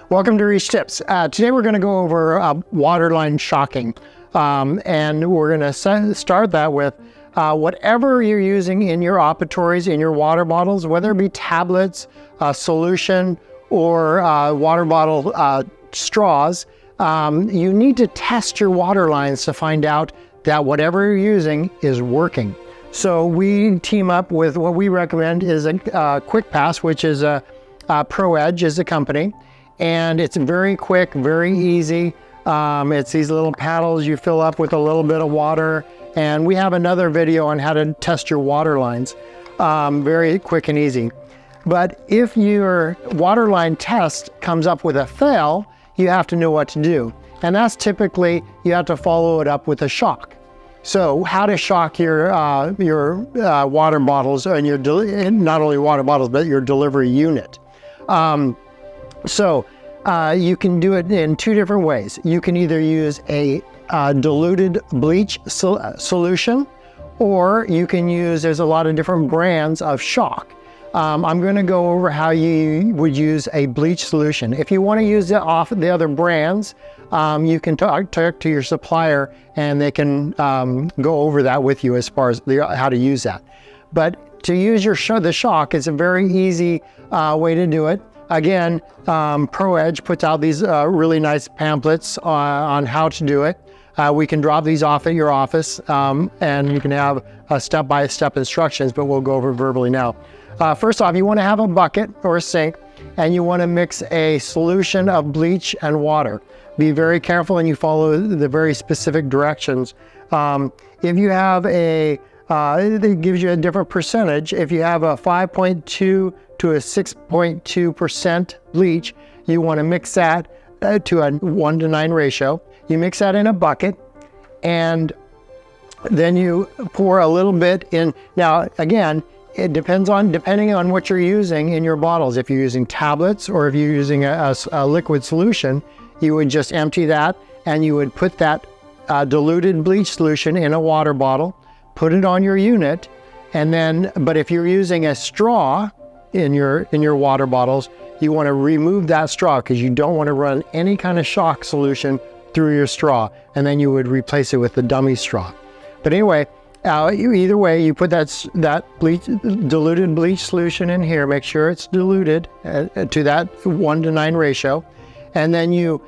Welcome to Reach Tips. Today we're going to go over waterline shocking, and we're going to start that with whatever you're using in your operatories, in your water bottles, whether it be tablets, solution, or water bottle straws. You need to test your water lines to find out that whatever you're using is working. So we team up with what we recommend is a Quick Pass, which is ProEdge is the company, and it's very quick, very easy. It's these little paddles you fill up with a little bit of water, and we have another video on how to test your water lines. Very quick and easy. But if your water line test comes up with a fail, you have to know what to do. And that's typically, you have to follow it up with a shock. So how to shock your water bottles and your, not only water bottles, but your delivery unit. You can do it in two different ways. You can either use a diluted bleach solution, or you can use, there's a lot of different brands of shock. I'm going to go over how you would use a bleach solution. If you want to use it off the other brands, you can talk to your supplier and they can go over that with you as far as how to use that. But to use the shock is a very easy way to do it. Again, ProEdge puts out these really nice pamphlets on how to do it. We can drop these off at your office and you can have step-by-step instructions, but we'll go over verbally now. First off, you want to have a bucket or a sink, and you want to mix a solution of bleach and water. Be very careful and you follow the very specific directions. If you have it gives you a different percentage. If you have a 5.2 to a 6.2% bleach, you want to mix that to a 1:9 ratio. You mix that in a bucket, and then you pour a little bit in. Now, again, it depending on what you're using in your bottles. If you're using tablets or if you're using a liquid solution, you would just empty that and you would put that diluted bleach solution in a water bottle, put it on your unit, and then, but if you're using a straw in your water bottles, you want to remove that straw because you don't want to run any kind of shock solution through your straw, and then you would replace it with the dummy straw. But anyway, either way, you put that diluted bleach solution in here, make sure it's diluted to that 1:9 ratio, and then you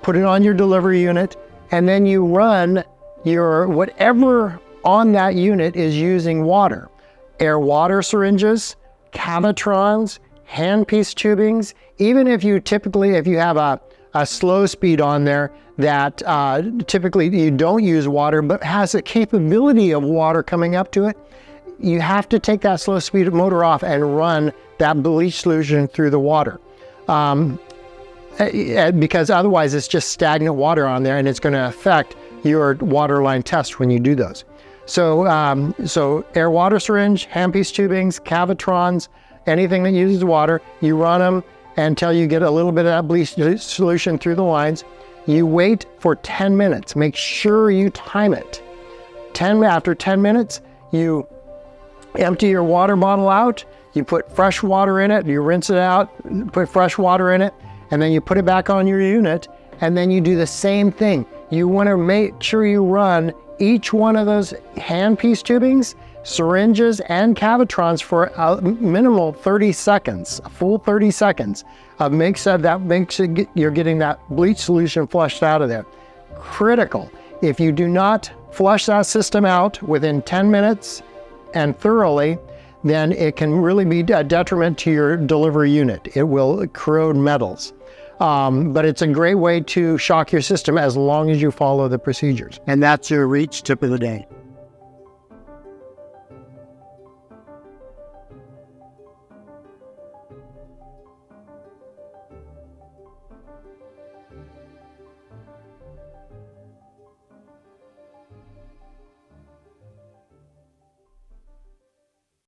put it on your delivery unit, and then you run your whatever on that unit is using water. Air water syringes, cavitrons, handpiece tubings, even if you have a slow speed on there that typically you don't use water but has a capability of water coming up to it, you have to take that slow speed motor off and run that bleach solution through the water. Because otherwise it's just stagnant water on there and it's going to affect your water line test when you do those. So air water syringe, handpiece tubings, cavitrons, anything that uses water, you run them until you get a little bit of that bleach solution through the lines. You wait for 10 minutes. Make sure you time it. After 10 minutes, you empty your water bottle out, you put fresh water in it, you rinse it out, put fresh water in it, and then you put it back on your unit, and then you do the same thing. You want to make sure you run each one of those handpiece tubings, syringes, and cavitrons for a minimal 30 seconds, a full 30 seconds. You're getting that bleach solution flushed out of there. Critical. If you do not flush that system out within 10 minutes and thoroughly, then it can really be a detriment to your delivery unit. It will corrode metals. But it's a great way to shock your system as long as you follow the procedures. And that's your Reach Tip of the Day.